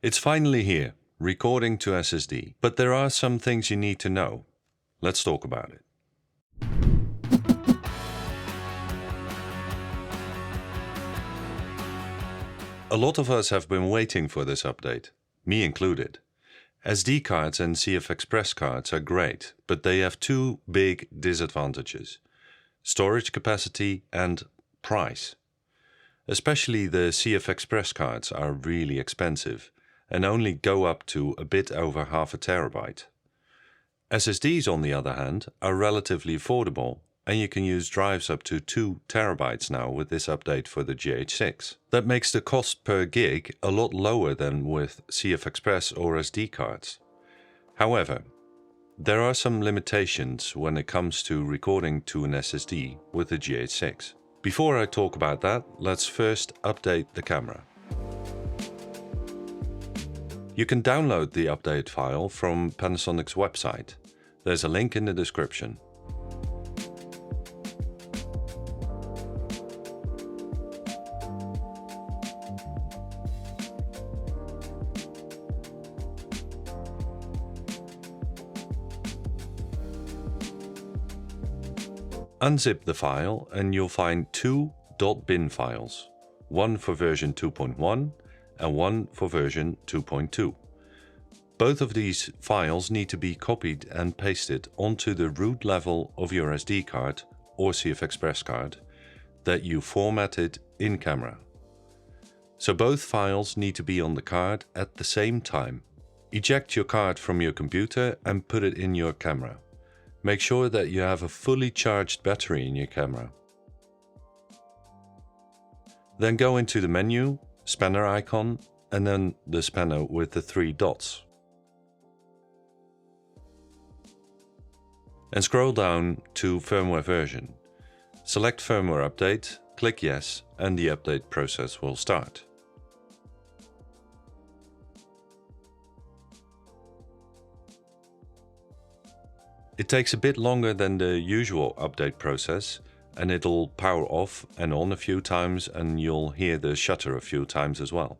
It's finally here, recording to SSD, but there are some things you need to know. Let's talk about it. A lot of us have been waiting for this update, me included. SD cards and CF Express cards are great, but they have two big disadvantages: storage capacity and price. Especially the CF Express cards are really expensive and only go up to a bit over half a terabyte. SSDs, on the other hand, are relatively affordable, and you can use drives up to 2 terabytes now with this update for the GH6. That makes the cost per gig a lot lower than with CF Express or SD cards. However, there are some limitations when it comes to recording to an SSD with the GH6. Before I talk about that, let's first update the camera. You can download the update file from Panasonic's website. There's a link in the description. Unzip the file and you'll find two .bin files, one for version 2.1 and one for version 2.2. Both of these files need to be copied and pasted onto the root level of your SD card or CF Express card that you formatted in camera. So both files need to be on the card at the same time. Eject your card from your computer and put it in your camera. Make sure that you have a fully charged battery in your camera. Then go into the menu, spanner icon, and then the spanner with the 3 dots. And scroll down to firmware version. Select firmware update, click yes, and the update process will start. It takes a bit longer than the usual update process, and it'll power off and on a few times, and you'll hear the shutter a few times as well.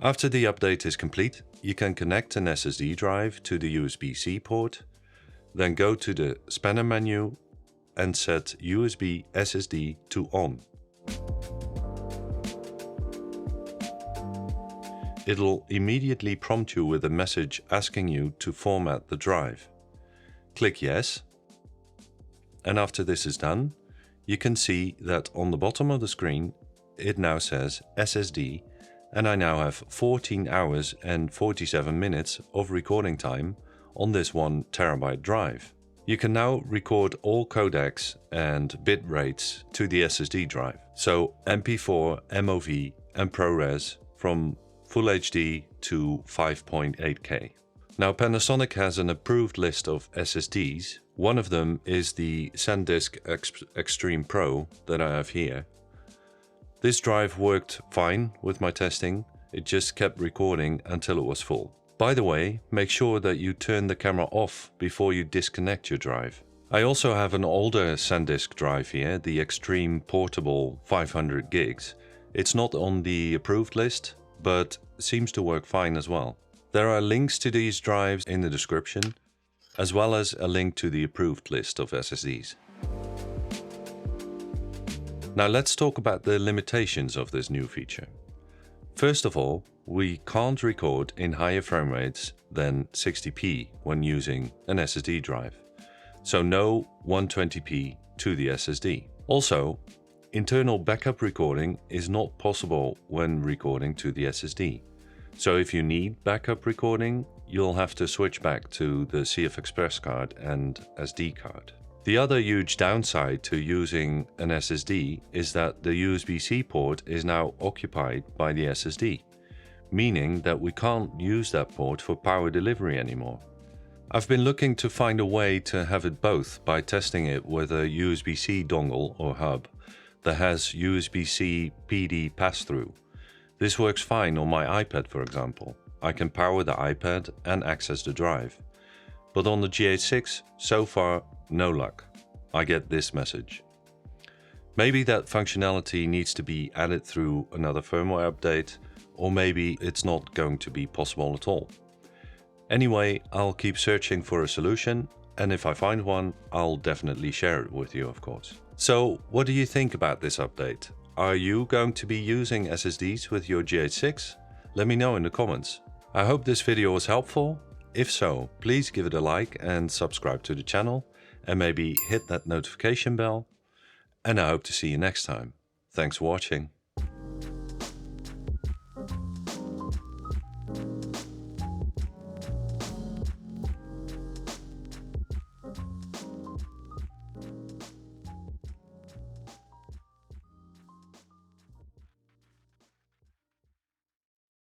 After the update is complete, you can connect an SSD drive to the USB-C port, then go to the spanner menu and set USB SSD to on. It'll immediately prompt you with a message asking you to format the drive. Click yes, and after this is done, you can see that on the bottom of the screen it now says SSD, and I now have 14 hours and 47 minutes of recording time on this 1 terabyte drive. You can now record all codecs and bit rates to the SSD drive, so MP4, MOV and ProRes from Full HD to 5.8K. Now Panasonic has an approved list of SSDs. One of them is the SanDisk Extreme Pro that I have here. This drive worked fine with my testing. It just kept recording until it was full. By the way, make sure that you turn the camera off before you disconnect your drive. I also have an older SanDisk drive here, the Extreme Portable 500 gigs. It's not on the approved list, but seems to work fine as well. There are links to these drives in the description, as well as a link to the approved list of SSDs. Now let's talk about the limitations of this new feature. First of all, we can't record in higher frame rates than 60p when using an SSD drive, so no 120p to the SSD. Also, internal backup recording is not possible when recording to the SSD. So if you need backup recording, you'll have to switch back to the CF Express card and SD card. The other huge downside to using an SSD is that the USB-C port is now occupied by the SSD, meaning that we can't use that port for power delivery anymore. I've been looking to find a way to have it both by testing it with a USB-C dongle or hub that has USB-C PD pass-through. This works fine on my iPad, for example. I can power the iPad and access the drive. But on the GH6, so far, no luck. I get this message. Maybe that functionality needs to be added through another firmware update, or maybe it's not going to be possible at all. Anyway, I'll keep searching for a solution, and if I find one, I'll definitely share it with you, of course. So, what do you think about this update? Are you going to be using SSDs with your GH6? Let me know in the comments. I hope this video was helpful. If so, please give it a like and subscribe to the channel, and maybe hit that notification bell. And I hope to see you next time. Thanks for watching.